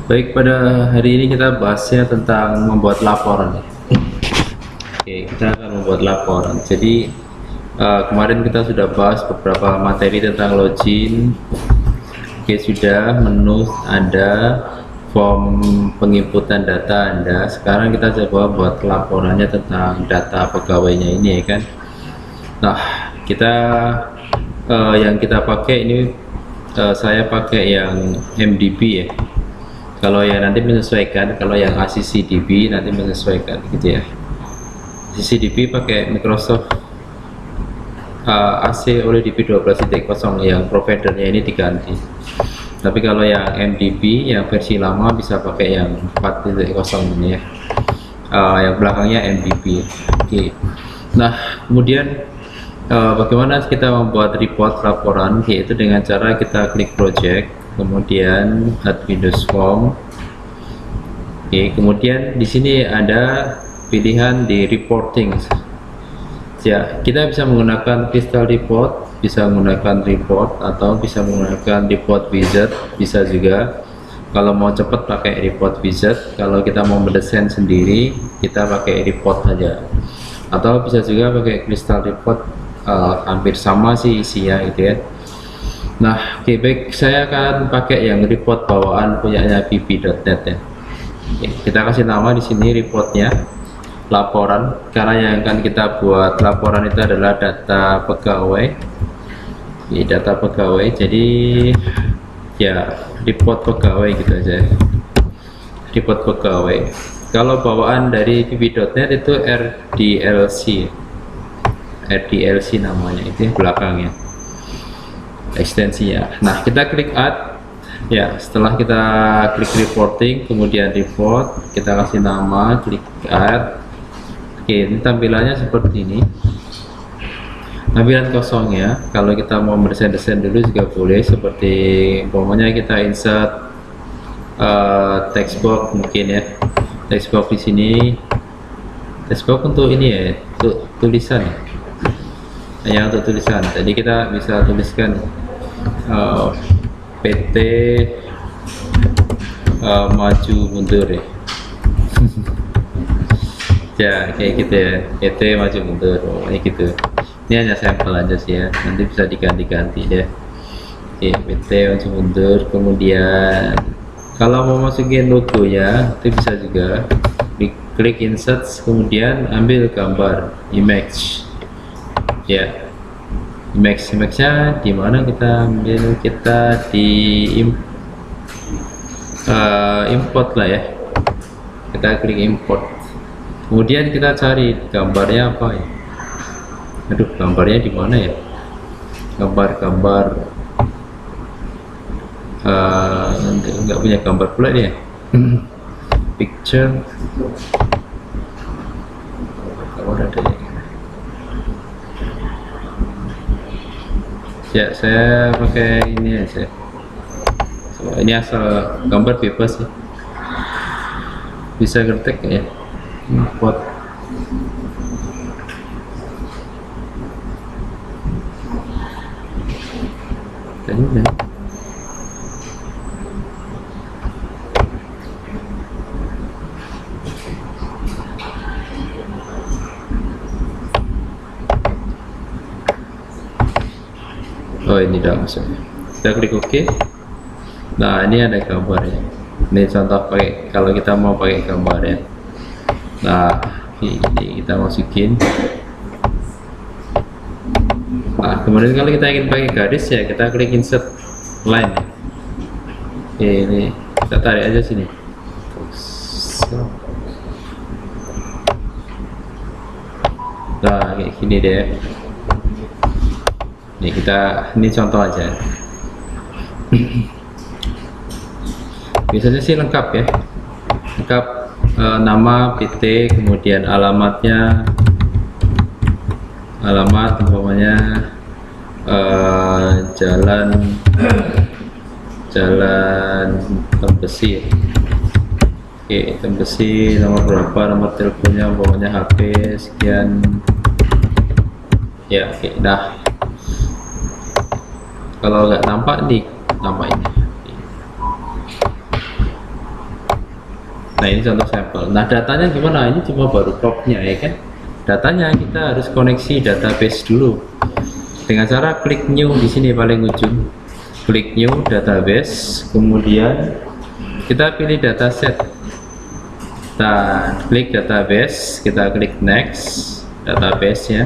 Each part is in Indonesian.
Baik, pada hari ini kita bahasnya tentang membuat laporan. Oke, kita akan membuat laporan. Jadi kemarin kita sudah bahas beberapa materi tentang login. Oke, sudah menu Anda, form penginputan data Anda. Sekarang kita coba buat laporannya tentang data pegawainya ini, ya kan? Nah, kita yang kita pakai ini saya pakai yang MDB ya. Kalau yang nanti menyesuaikan, kalau yang ACCDB nanti menyesuaikan gitu ya. ACCDB pakai Microsoft AC oleh DB 12.0 yang providernya ini diganti. Tapi kalau yang MDB yang versi lama bisa pakai yang 4.0 ini ya. Yang belakangnya MDB. Oke. Nah, kemudian bagaimana kita membuat report laporan, yaitu dengan cara kita klik project, kemudian add Windows Form. Oke, kemudian di sini ada pilihan di reporting. Ya, kita bisa menggunakan Crystal Report, bisa menggunakan report, atau bisa menggunakan report wizard, bisa juga. Kalau mau cepat pakai report wizard, kalau kita mau mendesain sendiri kita pakai report saja, atau bisa juga pakai Crystal Report. Hampir sama sih isinya gitu ya. Nah, oke, baik, saya akan pakai yang report bawaan punyanya pp.net ya. Oke, kita kasih nama di sini reportnya laporan, karena yang akan kita buat laporan itu adalah data pegawai. Oke, data pegawai, jadi ya report pegawai gitu aja, report pegawai. Kalau bawaan dari pp.net itu RDLC namanya, itu yang belakangnya ekstensinya. Nah, kita klik add ya. Setelah kita klik reporting, kemudian report, kita kasih nama, klik add. Oke, ini tampilannya seperti ini, tampilan kosongnya. Kalau kita mau mendesain dulu juga boleh, seperti umpamanya kita insert text box mungkin ya, text box di sini, text box untuk ini ya, untuk tulisan ya, hanya untuk tulisan. Jadi kita bisa tuliskan PT maju mundur ya. Ya kayak gitu ya, PT maju mundur, kayak gitu. Ini hanya sampel aja sih ya, nanti bisa diganti-ganti deh. Oke, PT maju mundur. Kemudian kalau mau masukin logonya itu bisa juga, klik insert, kemudian ambil gambar image ya. Image-nya di mana kita ambil, kita di import lah ya, kita klik import, kemudian kita cari gambarnya apa ya. Aduh, gambarnya di mana ya, gambar nanti nggak punya gambar pula dia. Picture, kalau ada ya, saya pakai ini aja. So, ini asal gambar bebas sih, bisa ketik ya, import. Dan udah. Oh, ini udah masuk. Kita klik OK. Nah, ini ada gambarnya. Ini contoh pakai, kalau kita mau pakai gambarnya. Nah, ini kita masukin. Nah, kemudian kalau kita ingin pakai garis ya, kita klik insert line. Oke, ini kita tarik aja sini. Nah, kayak gini deh. Ini contoh aja. Biasanya sih lengkap ya, lengkap, nama PT, kemudian alamatnya, alamat umpamanya jalan Tembesi. Oke, Tembesi, nomor berapa, nomor teleponnya, umpamanya HP sekian ya. Oke, nah kalau nggak nampak nih nama ini. Nah ini contoh sampel. Nah datanya gimana? Ini cuma baru propnya ya kan. Datanya kita harus koneksi database dulu dengan cara klik new di sini paling ujung. Klik new database, kemudian kita pilih dataset. Kita klik database, kita klik next database ya.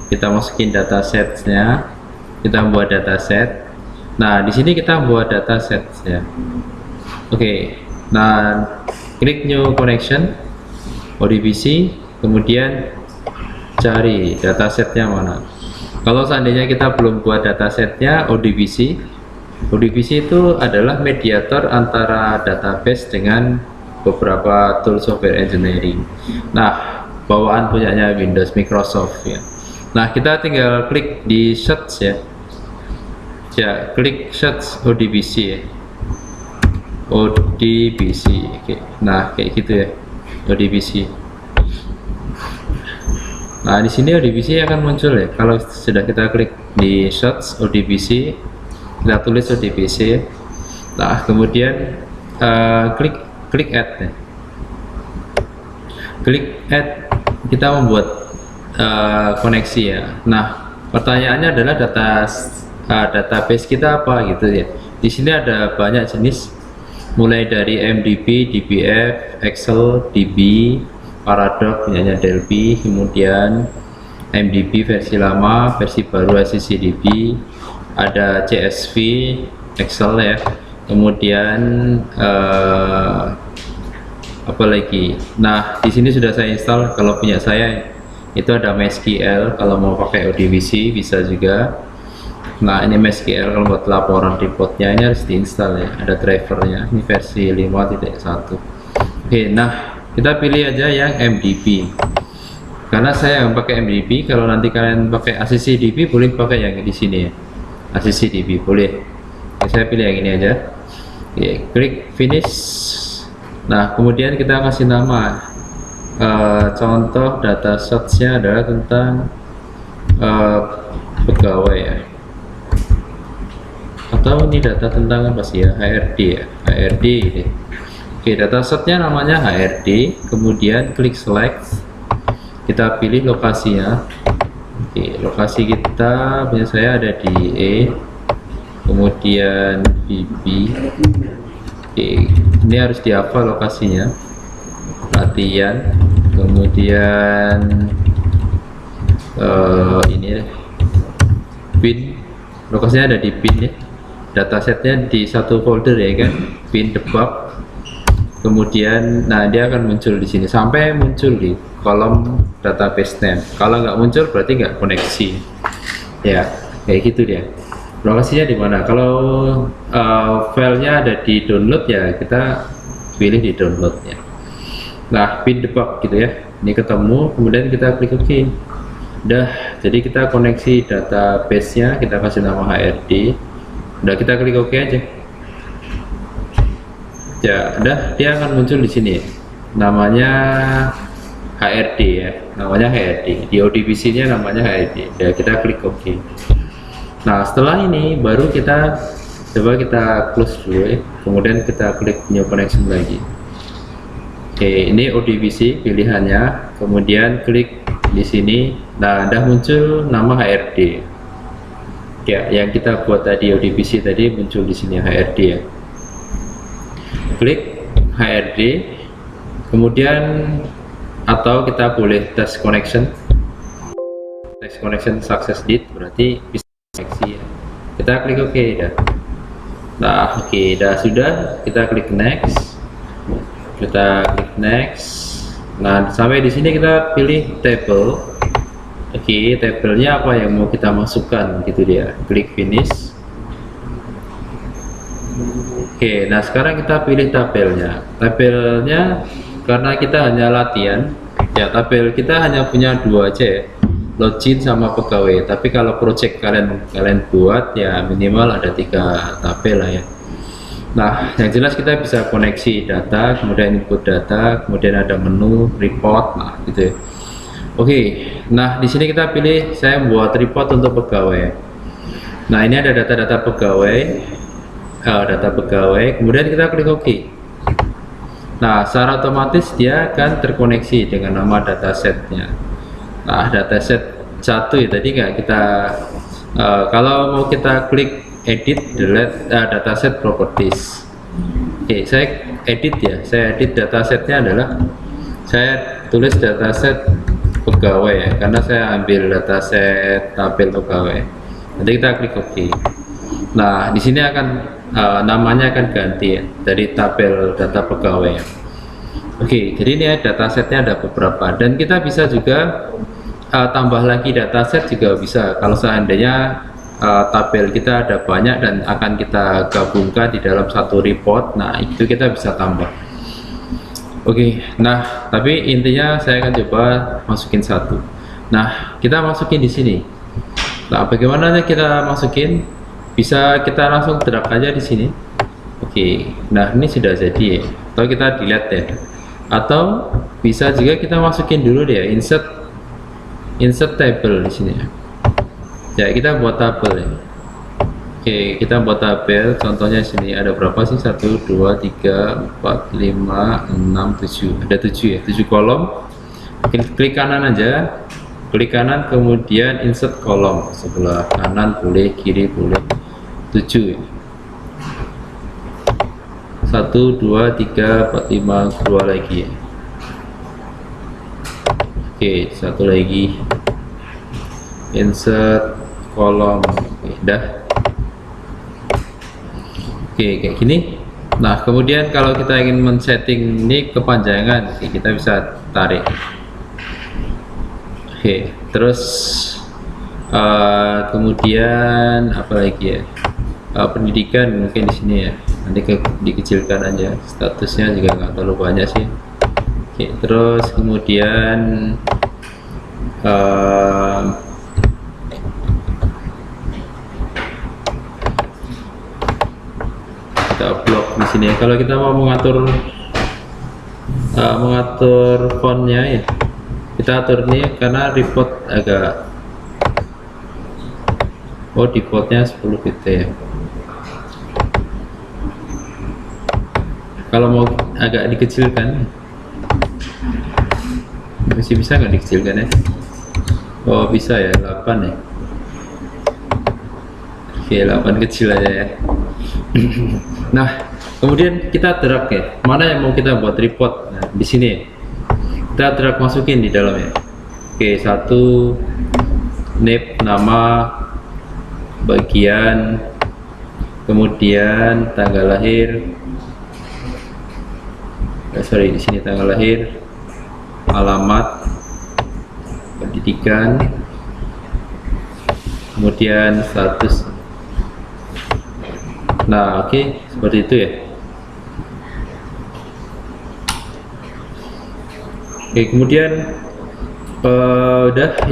Kita masukin datasetnya, kita buat dataset. Nah di sini kita buat dataset ya. Oke. Nah klik new connection ODBC, kemudian cari datasetnya mana. Kalau seandainya kita belum buat datasetnya ODBC itu adalah mediator antara database dengan beberapa tool software engineering. Nah bawaan punyanya Windows Microsoft ya. Nah kita tinggal klik di search ya, klik search ODBC ya. ODBC. Oke. Nah kayak gitu ya, ODBC. Nah di sini ODBC akan muncul ya. Kalau sudah kita klik di search ODBC, kita tulis ODBC. Nah kemudian klik add ya. Klik add, kita membuat koneksi ya. Nah pertanyaannya adalah database kita apa gitu ya. Di sini ada banyak jenis, mulai dari MDB, DBF, Excel, DB, Paradox punyanya Delphi, kemudian MDB versi lama, versi baru SCCDB, ada CSV, Excel ya, kemudian apa lagi. Nah di sini sudah saya install. Kalau punya saya itu ada MySQL, kalau mau pakai ODBC bisa juga. Nah ini MySQL kalau buat laporan reportnya ini harus diinstal ya, ada drivernya, ini versi 5.1. Oke, nah kita pilih aja yang MDB karena saya yang pakai MDB. Kalau nanti kalian pakai ACCDB boleh pakai yang di sini ya, ACCDB boleh. Oke, saya pilih yang ini aja. Oke, klik finish. Nah kemudian kita kasih nama, contoh data source-nya adalah tentang pegawai ya, atau ini data tentang apa sih ya, HRD ya, HRD ini. Oke, data setnya namanya HRD, kemudian klik select, kita pilih lokasinya. Oke, lokasi kita punya saya ada di E, kemudian BB. Oke, ini harus dihafal lokasinya, latihan, kemudian ini bin, lokasinya ada di bin ya. Datasetnya di satu folder ya kan, bin debug. Kemudian nah dia akan muncul di sini sampai muncul di kolom database name. Kalau nggak muncul berarti nggak koneksi ya, kayak gitu dia. Lokasinya di mana? Kalau filenya ada di download ya, kita pilih di download ya. Nah bin debug gitu ya, ini ketemu, kemudian kita klik OK. Udah, jadi kita koneksi database nya, kita kasih nama HRD. Udah, kita klik OK aja. Ya, udah, dia akan muncul di sini. Namanya HRD ya, namanya HRD. Di ODBC-nya namanya HRD. Ya, kita klik OK. Nah, setelah ini baru kita coba kita close dulu ya. Kemudian kita klik new connection lagi. Oke, ini ODBC pilihannya. Kemudian klik di sini. Nah, udah muncul nama HRD. Ya, yang kita buat tadi ODBC tadi muncul di sini HRD ya. Klik HRD, kemudian atau kita boleh test connection. Test connection success did, berarti bisa koneksi ya. Kita klik OK dah. Nah, oke, dah sudah. Kita klik next. Kita klik next. Nah, sampai di sini kita pilih table. Oke, tabelnya apa yang mau kita masukkan gitu dia. Klik finish. Oke, nah sekarang kita pilih tabelnya. Tabelnya karena kita hanya latihan, ya tabel kita hanya punya dua aja ya, login sama pegawai. Tapi kalau project kalian buat ya minimal ada 3 tabel lah ya. Nah, yang jelas kita bisa koneksi data, kemudian input data, kemudian ada menu, report, nah gitu ya. Oke, nah di sini kita pilih, saya buat report untuk pegawai. Nah ini ada data-data pegawai, kemudian kita klik OK. Nah, secara otomatis dia akan terkoneksi dengan nama datasetnya. Nah, dataset satu ya tadi nggak kita kalau mau kita klik edit delete dataset properties. Oke, saya edit ya. Saya edit datasetnya adalah saya tulis dataset pegawai ya, karena saya ambil dataset tabel pegawai. Nanti kita klik OK. Nah, di sini akan namanya akan ganti ya, dari tabel data pegawai. Oke, jadi ini ya, datasetnya ada beberapa, dan kita bisa juga tambah lagi dataset juga bisa. Kalau seandainya tabel kita ada banyak dan akan kita gabungkan di dalam satu report, nah itu kita bisa tambah. Oke, nah tapi intinya saya akan coba masukin satu. Nah, kita masukin di sini. Nah, bagaimana kita masukin? Bisa kita langsung drag aja di sini. Oke, nah ini sudah jadi ya. Atau kita delete ya. Atau bisa juga kita masukin dulu deh, insert table di sini ya. Ya, kita buat tabel ya. Oke, kita buat tabel. Contohnya sini ada berapa sih? 1, 2, 3, 4, 5, 6, 7. Ada 7 ya, 7 kolom. Klik kanan aja. Klik kanan, kemudian insert kolom. Sebelah kanan boleh, kiri boleh. 7 ya. 1, 2, 3, 4, 5, 2 lagi ya. Oke, satu lagi. Insert kolom. Oke, dah. Oke, kayak gini. Nah, kemudian kalau kita ingin men-setting ini kepanjangan, kita bisa tarik. Oke, terus kemudian apa lagi ya? Pendidikan mungkin di sini ya. Nanti dikecilkan aja. Statusnya juga nggak terlalu banyak sih. Oke, terus kemudian kita blok di sini. Kalau kita mau mengatur fontnya ya, kita atur ini karena report agak defaultnya 10 pt ya. Kalau mau agak dikecilkan, masih bisa nggak dikecilkan ya? Oh, bisa ya, 8 ya. Oke, 8 kecil aja ya. Nah, kemudian kita drag ya. Mana yang mau kita buat report? Nah, di sini kita drag masukin di dalam ya. Oke, satu name, nama, bagian, kemudian tanggal lahir. Sorry, di sini tanggal lahir, alamat, pendidikan, kemudian status. Nah, oke, seperti itu ya. Oke, kemudian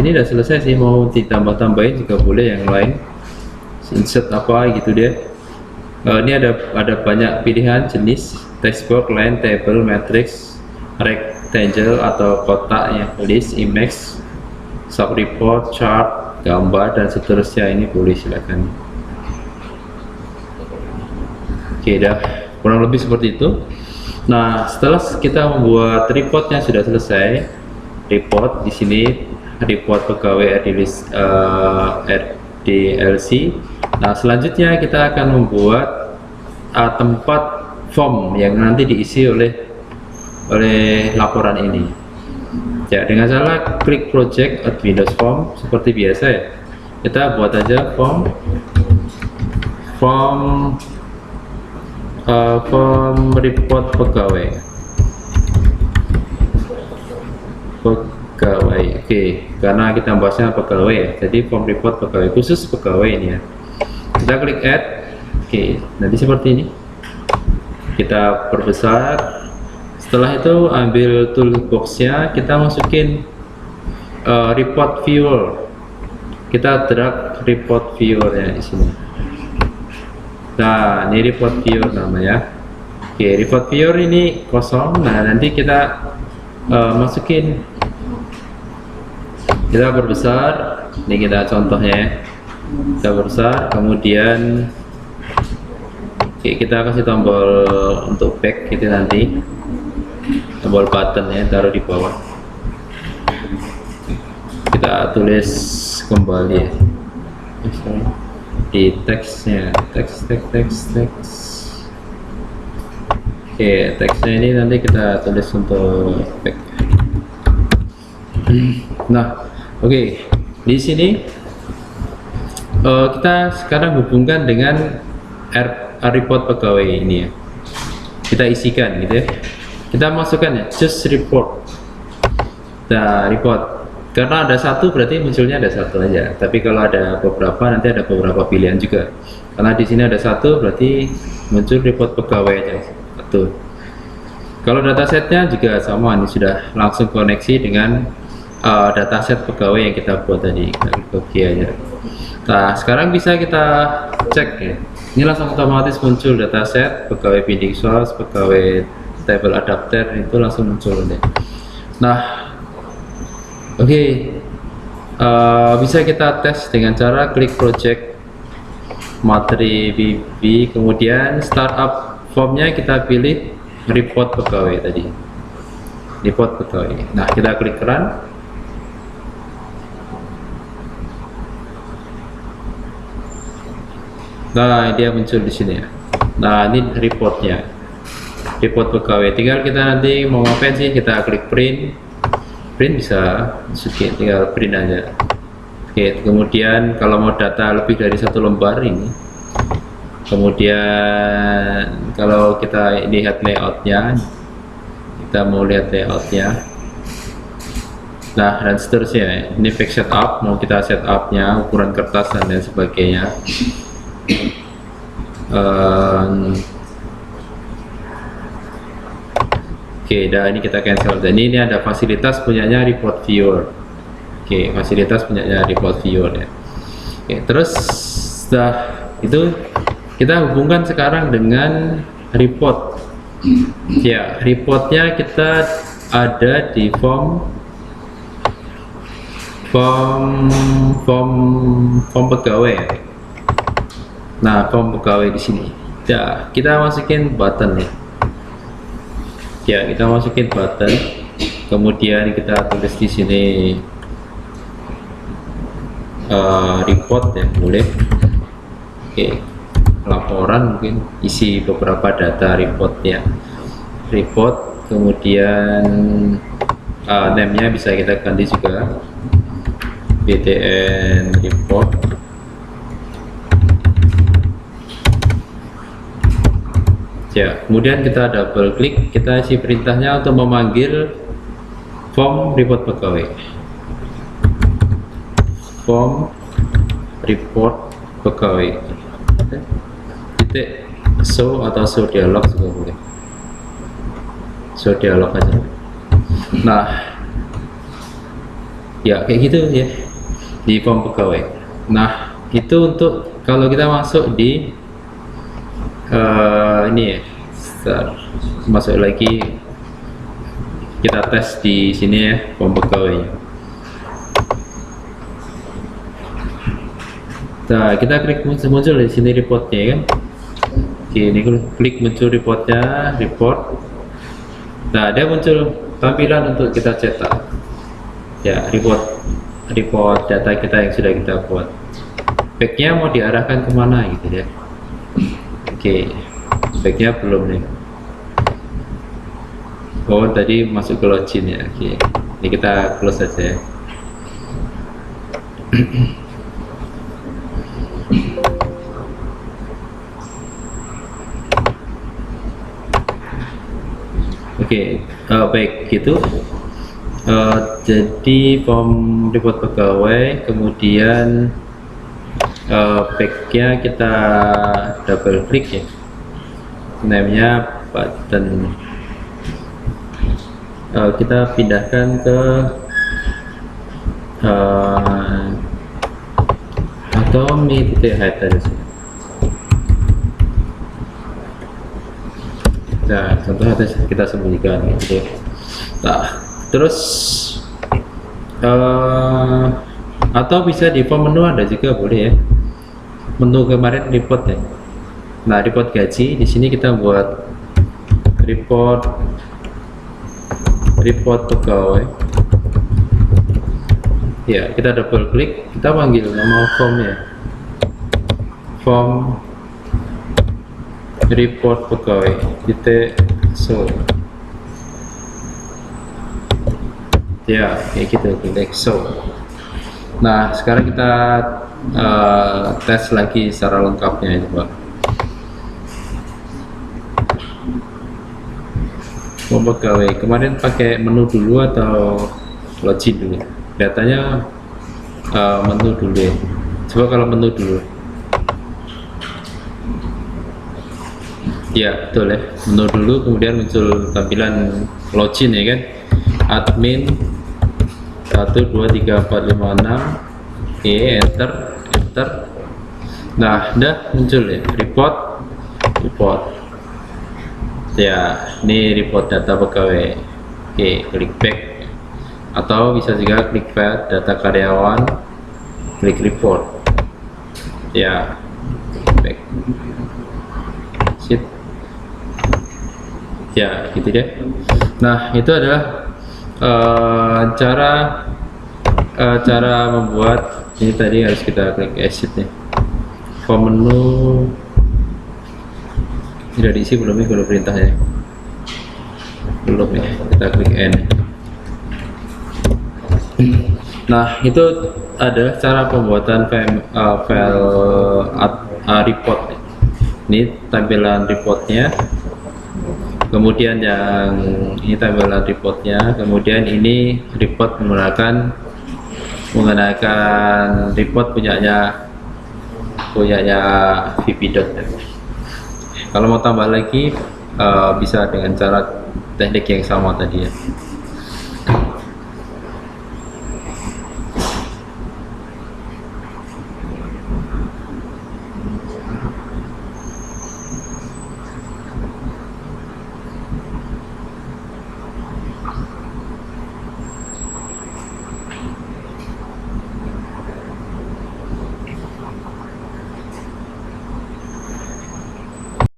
ini udah selesai sih. Mau ditambah-tambahin juga boleh yang lain. Insert apa gitu deh. Ini ada banyak pilihan jenis: textbox, line, table, matrix, rectangle atau kotak ya, list, image, sub report, chart, gambar dan seterusnya. Ini boleh silakan. Oke, dah kurang lebih seperti itu. Nah, setelah kita membuat reportnya sudah selesai, report di sini report pegawai RDLC. Nah, selanjutnya kita akan membuat tempat form yang nanti diisi oleh laporan ini. Ya, dengan cara klik project add Windows form seperti biasa ya. Kita buat aja form report pegawai. Oke, karena kita bahasnya pegawai ya, jadi form report pegawai, khusus pegawai ini ya. Kita klik add. Oke, nanti seperti ini. Kita perbesar. Setelah itu ambil toolboxnya, kita masukin report viewer. Kita drag report viewer ya di sini. Nah, ini report viewer namanya. Oke, report viewer ini kosong. Nah, nanti kita masukin. Kita perbesar. Ini kita contohnya. Kita perbesar. Kemudian, oke, kita kasih tombol untuk back gitu nanti. tombol button ya, taruh di bawah. Kita tulis kembali ya di teksnya, teks. Oke, teksnya ini nanti kita tulis untuk back. Nah, oke, di sini kita sekarang hubungkan dengan report pegawai ini ya. Kita isikan gitu ya. Kita masukkan ya, just report. Nah, report. Karena ada satu berarti munculnya ada satu aja. Tapi kalau ada beberapa nanti ada beberapa pilihan juga. Karena di sini ada satu berarti muncul report pegawai aja satu. Kalau datasetnya juga sama, ini sudah langsung koneksi dengan dataset pegawai yang kita buat tadi. Kita klik OK aja. Nah, sekarang bisa kita cek ya. Ini langsung otomatis muncul dataset pegawai bidding source, pegawai table adapter itu langsung muncul deh. Nah, oke, bisa kita tes dengan cara klik project materi BB, kemudian startup formnya kita pilih report pegawai tadi, report pegawai. Nah, kita klik run. Nah, dia muncul di sini ya. Nah, ini reportnya, report pegawai. Tinggal kita nanti mau ngapain sih, kita klik print bisa, tinggal print aja. Oke, kemudian kalau mau data lebih dari satu lembar ini, kemudian kalau kita lihat layoutnya, kita mau lihat layoutnya, nah dan seterusnya. Ini page setup, mau kita setupnya, ukuran kertas dan lain sebagainya. Oke, dah ini kita cancel. Dan ini ada fasilitas punyanya report viewer. Oke, fasilitas punyanya report viewer ya. Oke, terus setelah itu kita hubungkan sekarang dengan report. Ya, reportnya kita ada di form pegawai ya. Nah, form pegawai di sini. Ya, kita masukin button ya. Ya, kita masukin button. Kemudian kita tulis di sini report ya, boleh. Oke, laporan mungkin isi beberapa data reportnya. Report, kemudian name-nya bisa kita ganti juga. BTN report. Ya, kemudian kita double klik, kita isi perintahnya untuk memanggil form report pegawai. Form report pegawai. Titik show atau show dialog juga boleh. Show dialog aja. Nah, ya kayak gitu ya di form pegawai. Nah, itu untuk kalau kita masuk di ini ya, masuk lagi kita tes di sini ya, form pegawai. Nah, kita klik muncul di sini reportnya kan. Oke, ini klik muncul reportnya, report. Nah, dia muncul tampilan untuk kita cetak. Ya, report data kita yang sudah kita buat. Backnya mau diarahkan kemana gitu ya. Oke, backnya belum nih. Oh, tadi masuk ke login ya. Oke, ini kita close saja ya. Oke, baik gitu. Jadi form report pegawai, kemudian backnya kita double klik ya, name-nya button. Kita pindahkan ke atau mi.head aja sih. Nah, contoh kita sembunyikan gitu. Nah, terus atau bisa di form menu ada juga boleh ya. Menu kemarin report ya. Nah, report gaji di sini kita buat report report pegawai. Ya, kita double klik, kita panggil nama form ya, form report pegawai titik so. Ya, kayak gitu, klik so. Nah, sekarang kita tes lagi secara lengkapnya ya, Pak. Form pegawai, kemarin pakai menu dulu atau login dulu? Datanya menu dulu ya. Coba kalau menu dulu. Ya, betul ya. Menu dulu, kemudian muncul tampilan login ya kan. Admin 1 2 3 4 5 6. Oke, enter. Nah, udah muncul ya. Report. Ya, ini report data pegawai. Oke, klik back. Atau bisa juga klik file data karyawan, klik report. Ya, back. Sit. Ya, gitu deh. Nah, itu adalah cara membuat ini. Tadi harus kita klik exit nih. Form menu tidak diisi belum nih kalau perintahnya? Belum ya. Kita klik N. Nah, itu adalah cara pembuatan file report. Ini tampilan reportnya. Kemudian yang ini tampilan reportnya. Kemudian ini report menggunakan report punyanya VP.net. Kalau mau tambah lagi bisa dengan cara teknik yang sama tadi ya.